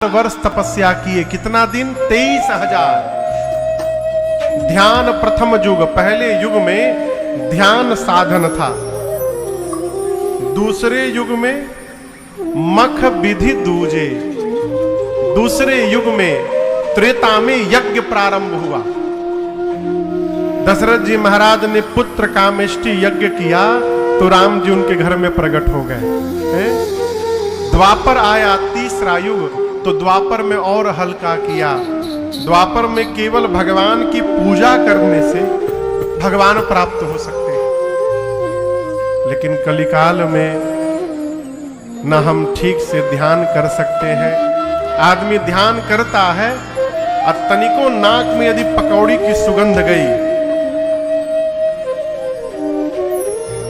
वर्ष तपस्या किए। कितना दिन? 23,000। ध्यान प्रथम युग, पहले युग में ध्यान साधन था। दूसरे युग में मख विधि दूजे। दूसरे युग में त्रेता में यज्ञ प्रारंभ हुआ। दशरथ जी महाराज ने पुत्र कामेष्टि यज्ञ किया तो राम जी उनके घर में प्रकट हो गए। द्वापर आया तीसरा युग, तो द्वापर में और हल्का किया। द्वापर में केवल भगवान की पूजा करने से भगवान प्राप्त हो सकते हैं, लेकिन कलिकाल में न हम ठीक से ध्यान कर सकते हैं। आदमी ध्यान करता है और तनिको नाक में यदि पकौड़ी की सुगंध गई,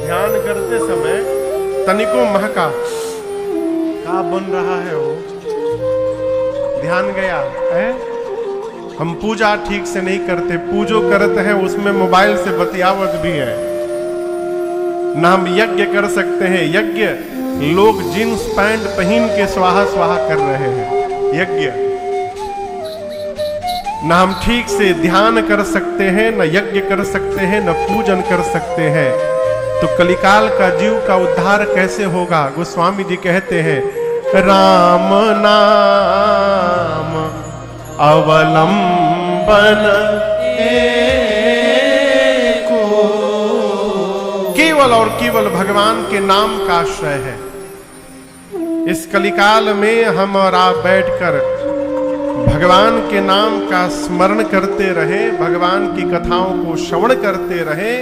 ध्यान करते समय तनिको महका, क्या बन रहा है वो, ध्यान गया है। हम पूजा ठीक से नहीं करते, पूजो करते हैं उसमें मोबाइल से बतियावत भी है। ना हम यज्ञ कर सकते हैं। यज्ञ लोग जींस पैंट पहन के स्वाहा स्वाहा कर रहे हैं। यज्ञ ना हम ठीक से ध्यान कर सकते हैं, न यज्ञ कर सकते हैं, न पूजन कर सकते हैं। तो कलिकाल का जीव का उद्धार कैसे होगा? गोस्वामी जी कहते हैं, राम नाम अवलंबन एको, केवल और केवल भगवान के नाम का आश्रय है। इस कलिकाल में हम और आप बैठकर भगवान के नाम का स्मरण करते रहे, भगवान की कथाओं को श्रवण करते रहे,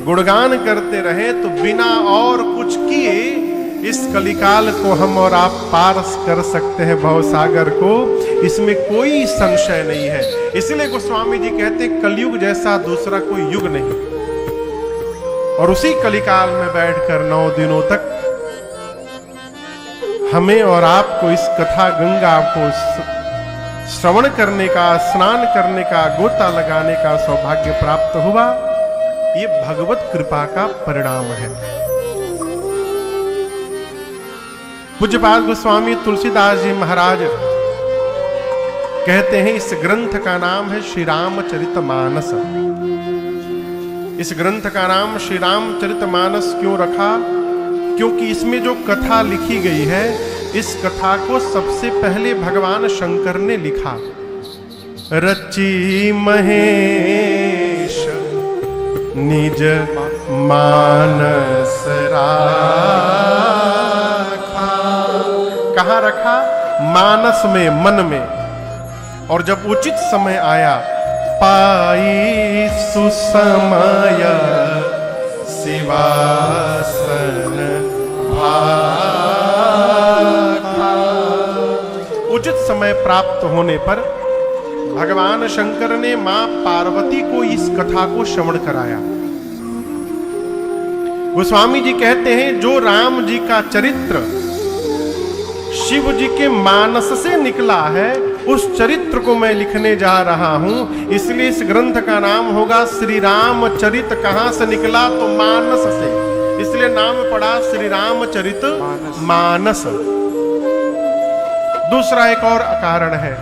गुणगान करते रहे, तो बिना और कुछ किए इस कलिकाल को हम और आप पार कर सकते हैं, भवसागर को। इसमें कोई संशय नहीं है। इसलिए गोस्वामी जी कहते हैं, कलयुग जैसा दूसरा कोई युग नहीं। और उसी कलिकाल में बैठकर 9 दिनों तक हमें और आपको इस कथा गंगा को श्रवण करने का, स्नान करने का, गोता लगाने का सौभाग्य प्राप्त हुआ। ये भगवत कृपा का परिणाम है। पूज्यपाद गोस्वामी तुलसीदास जी महाराज कहते हैं, इस ग्रंथ का नाम है श्री रामचरितमानस। इस ग्रंथ का नाम श्री रामचरितमानस क्यों रखा? क्योंकि इसमें जो कथा लिखी गई है, इस कथा को सबसे पहले भगवान शंकर ने लिखा। रची महेश निज मानस राखा। कहाँ रखा? मानस में, मन में। और जब उचित समय आया, पाई सुसमय शिवासन भाखा। उचित समय प्राप्त होने पर भगवान शंकर ने मां पार्वती को इस कथा को श्रवण कराया। गोस्वामी जी कहते हैं, जो राम जी का चरित्र शिव जी के मानस से निकला है, उस चरित्र को मैं लिखने जा रहा हूं। इसलिए इस ग्रंथ का नाम होगा श्री रामचरित। कहां से निकला? तो मानस से, इसलिए नाम पड़ा श्री रामचरित मानस। दूसरा एक और कारण है।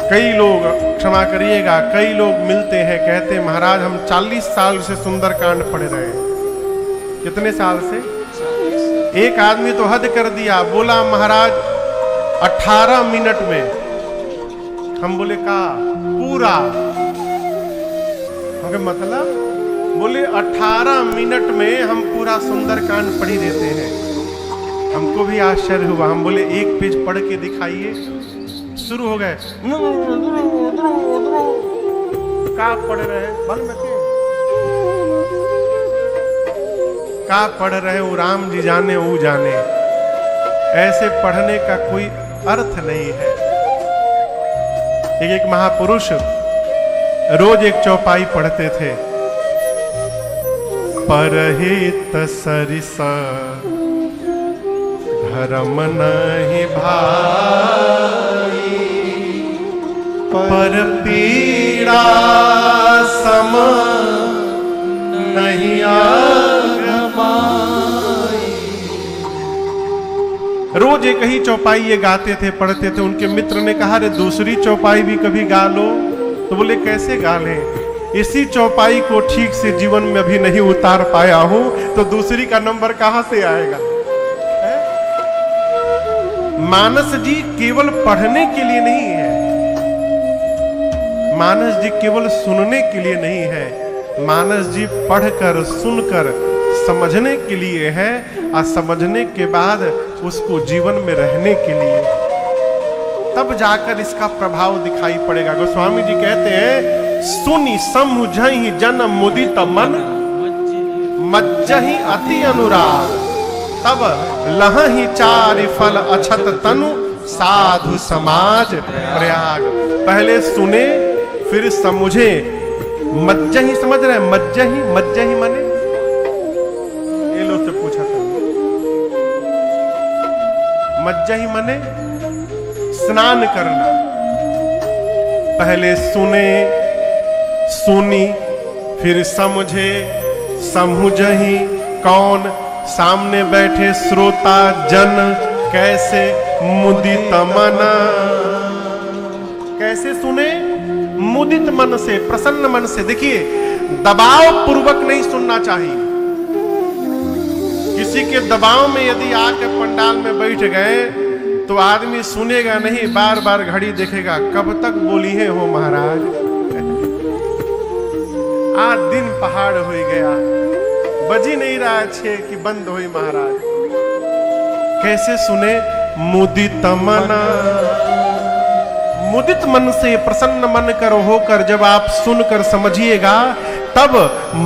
कई लोग, क्षमा करिएगा, कई लोग मिलते हैं, कहते हैं महाराज हम 40 साल से सुंदरकांड पढ़ रहे हैं। कितने साल से? एक आदमी तो हद कर दिया, बोला महाराज 18 मिनट में। हम बोले का पूरा? मतलब बोले 18 मिनट में हम पूरा सुंदरकांड पढ़ी देते हैं। हमको भी आश्चर्य हुआ। हम बोले एक पेज पढ़ के दिखाइए। शुरू हो गए, का पढ़ रहे हैं? बल में का पढ़ रहे? वो राम जी जाने, वो जाने। ऐसे पढ़ने का कोई अर्थ नहीं है। एक महापुरुष रोज एक चौपाई पढ़ते थे। परहित सरिस धर्म नहीं भाई, पर पीड़ा सम नहीं आगमाई। रोज एक ही चौपाई ये गाते थे, पढ़ते थे। उनके मित्र ने कहा, अरे दूसरी चौपाई भी कभी गा लो। तो बोले कैसे गा लें, इसी चौपाई को ठीक से जीवन में अभी नहीं उतार पाया हूं, तो दूसरी का नंबर कहां से आएगा। मानस जी केवल पढ़ने के लिए नहीं है, मानस जी केवल सुनने के लिए नहीं है, मानस जी पढ़कर सुनकर समझने के लिए है, और समझने के बाद उसको जीवन में रहने के लिए, तब जाकर इसका प्रभाव दिखाई पड़ेगा। गोस्वामी जी कहते हैं, सुनी समझहि जन मुदित मन, मज्जहि अति अनुराग, तब लहहि चारि फल अछत तनु, साधु समाज प्रयाग। पहले सुने फिर समझे। मज्जहि समझ रहे हैं, मज्जहि, मज्जहि माने ये लोग से पूछा था, मज्जहि माने स्नान करना। पहले सुने, सुनी, फिर समझे, समझहि कौन, सामने बैठे श्रोता जन, कैसे मुदित मन, कैसे सुने, मुदित मन से, प्रसन्न मन से। देखिए, दबाव पूर्वक नहीं सुनना चाहिए। किसी के दबाव में यदि आके पंडाल में बैठ गए तो आदमी सुनेगा नहीं, बार बार घड़ी देखेगा, कब तक बोली है हो महाराज। आज दिन पहाड़ हो गया, बजी नहीं रहा छे कि बंद हुई महाराज। कैसे सुने, मुदित मन, मुदित मन से, प्रसन्न मन कर होकर जब आप सुनकर समझिएगा, तब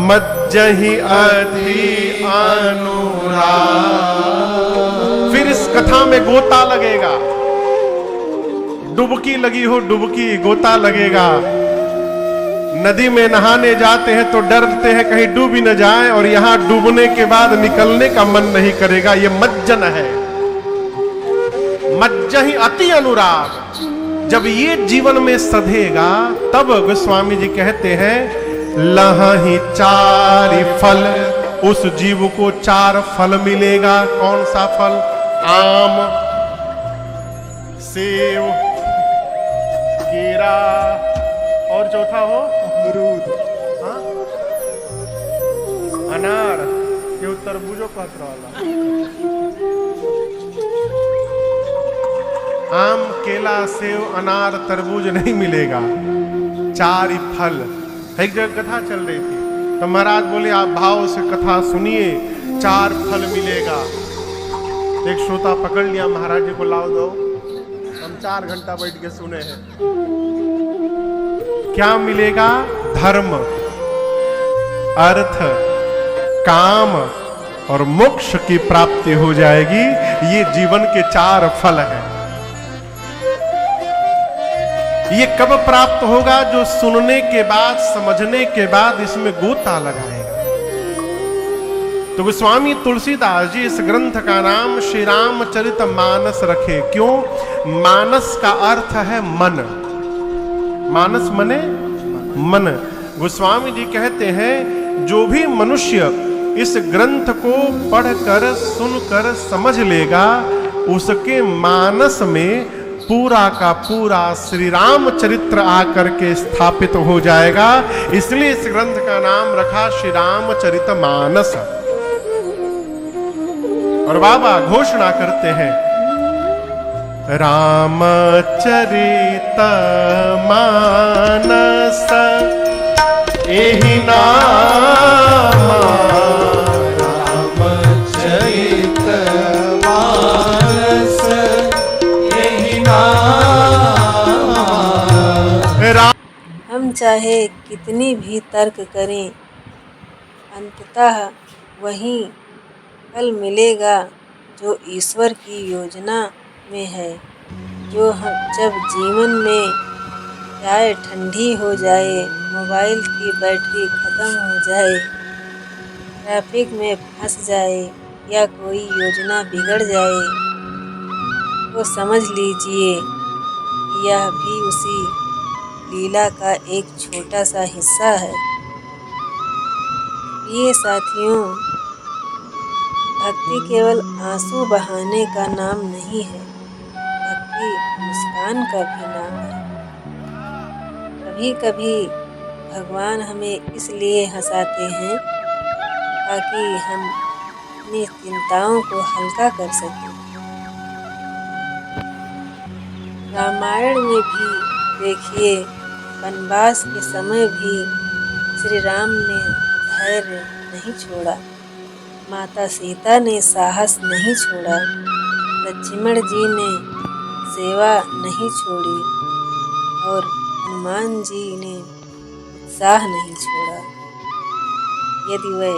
मज्जहि अति अनुराग, फिर इस कथा में गोता लगेगा। डुबकी लगी हो, डुबकी गोता लगेगा। नदी में नहाने जाते हैं तो डरते हैं कहीं डूब ही न जाए, और यहां डूबने के बाद निकलने का मन नहीं करेगा। ये मज्जन है, मज्जहि अति अनुराग। जब ये जीवन में सधेगा, तब गोस्वामी जी कहते हैं, लहहि चारि फल, उस जीव को 4 फल मिलेगा। कौन सा फल, आम, सेव, केरा, और चौथा हो अमरूद, अनार, ये तरबूजो कहत रहला। आम, केला, सेव, अनार, तरबूज नहीं मिलेगा, 4 ही फल। एक जगह कथा चल रही थी, तो महाराज बोले, आप भाव से कथा सुनिए, 4 फल मिलेगा। एक श्रोता पकड़ लिया, महाराज जी को लाओ दो, हम 4 घंटा बैठ के सुने हैं। क्या मिलेगा, धर्म, अर्थ, काम और मोक्ष की प्राप्ति हो जाएगी। ये जीवन के 4 फल हैं। ये कब प्राप्त होगा, जो सुनने के बाद, समझने के बाद इसमें गोता लगाएगा। तो गोस्वामी तुलसीदास जी इस ग्रंथ का नाम श्री रामचरित मानस रखे। क्यों, मानस का अर्थ है मन, मानस मने मन। गोस्वामी जी कहते हैं, जो भी मनुष्य इस ग्रंथ को पढ़कर सुनकर समझ लेगा, उसके मानस में पूरा का पूरा श्री राम चरित्र आकर के स्थापित हो जाएगा। इसलिए इस ग्रंथ का नाम रखा श्री रामचरित मानस। और बाबा घोषणा करते हैं, रामचरित मानस एहि नाम, रामचरित मानस एहि नाम। हम चाहे कितनी भी तर्क करें, अंततः वही फल मिलेगा जो ईश्वर की योजना में है। जो हम जब जीवन में चाय ठंडी हो जाए, मोबाइल की बैटरी ख़त्म हो जाए, ट्रैफिक में फंस जाए या कोई योजना बिगड़ जाए, तो समझ लीजिए यह भी उसी लीला का एक छोटा सा हिस्सा है। ये साथियों, भक्ति केवल आंसू बहाने का नाम नहीं है, भक्ति मुस्कान का भी नाम है। कभी कभी भगवान हमें इसलिए हंसाते हैं ताकि हम अपनी चिंताओं को हल्का कर सकें। रामायण में भी देखिए, वनवास के समय भी श्री राम ने धैर्य नहीं छोड़ा, माता सीता ने साहस नहीं छोड़ा, लक्ष्मण जी ने सेवा नहीं छोड़ी और हनुमान जी ने उत्साह नहीं छोड़ा। यदि वे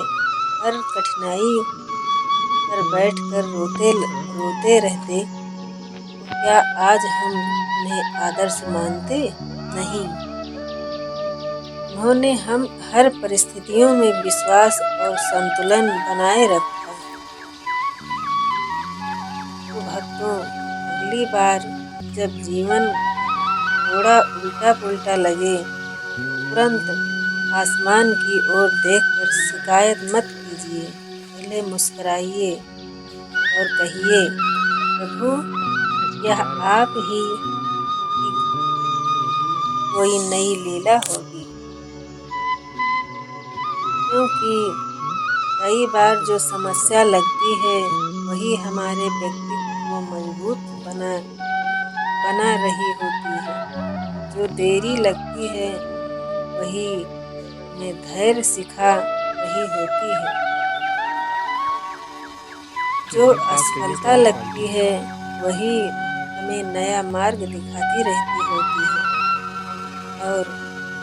हर कठिनाई पर बैठकर रोते रहते तो क्या आज हम उन्हें आदर्श मानते? नहीं। उन्होंने हम हर परिस्थितियों में विश्वास और संतुलन बनाए रखा। तो भक्तों, अगली बार जब जीवन थोड़ा उल्टा पुल्टा लगे, तुरंत आसमान की ओर देखकर शिकायत मत कीजिए, पहले मुस्कुराइए और कहिए, प्रभु, यह आप ही की कोई नई लीला होगी। क्योंकि कई बार जो समस्या लगती है वही हमारे व्यक्तित्व को मजबूत बना रही होती है। जो देरी लगती है वही हमें धैर्य सिखा रही होती है। जो असफलता लगती है वही हमें नया मार्ग दिखाती रहती होती है। और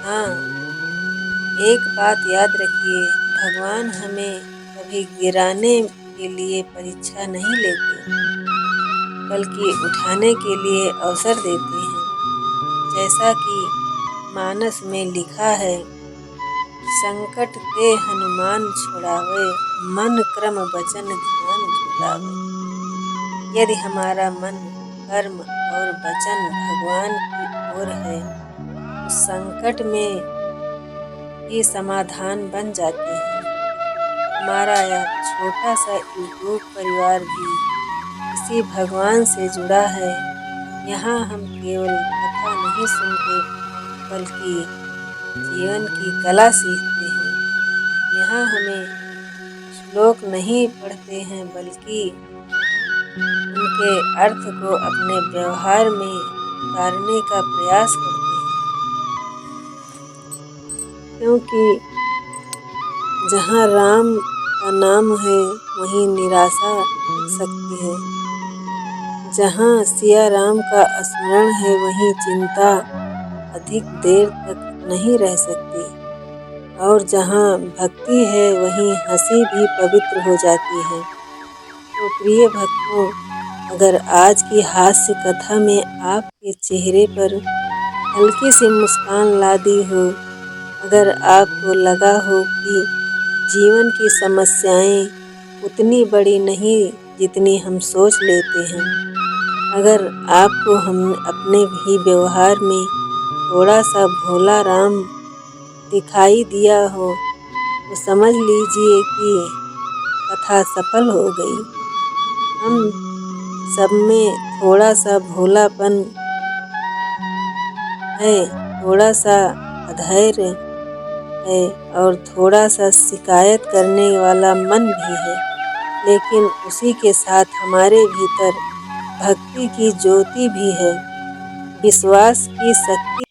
हाँ, एक बात याद रखिए, भगवान हमें कभी गिराने के लिए परीक्षा नहीं लेते, बल्कि उठाने के लिए अवसर देते हैं। जैसा कि मानस में लिखा है, संकट ते हनुमान छुड़ावे, मन क्रम वचन ध्यान झुलावे। यदि हमारा मन, कर्म और वचन भगवान की ओर है तो संकट में भी समाधान बन जाते हैं। हमारा यह छोटा सा यूट्यूब परिवार भी इसी भगवान से जुड़ा है। यहाँ हम केवल कथा नहीं सुनते बल्कि जीवन की कला सीखते हैं। यहाँ हमें श्लोक नहीं पढ़ते हैं बल्कि उनके अर्थ को अपने व्यवहार में उतारने का प्रयास करते हैं। क्योंकि जहाँ राम का नाम है वहीं निराशा टिक सकती है, जहाँ सिया राम का स्मरण है वहीं चिंता अधिक देर तक नहीं रह सकती, और जहाँ भक्ति है वहीं हंसी भी पवित्र हो जाती है। तो प्रिय भक्तों, अगर आज की हास्य कथा में आपके चेहरे पर हल्की सी मुस्कान ला दी हो, अगर आपको लगा हो कि जीवन की समस्याएं उतनी बड़ी नहीं जितनी हम सोच लेते हैं, अगर आपको हम अपने भी व्यवहार में थोड़ा सा भोला राम दिखाई दिया हो, तो समझ लीजिए कि कथा सफल हो गई। हम सब में थोड़ा सा भोलापन है, थोड़ा सा अधैर्य है और थोड़ा सा शिकायत करने वाला मन भी है, लेकिन उसी के साथ हमारे भीतर भक्ति की ज्योति भी है, विश्वास की शक्ति।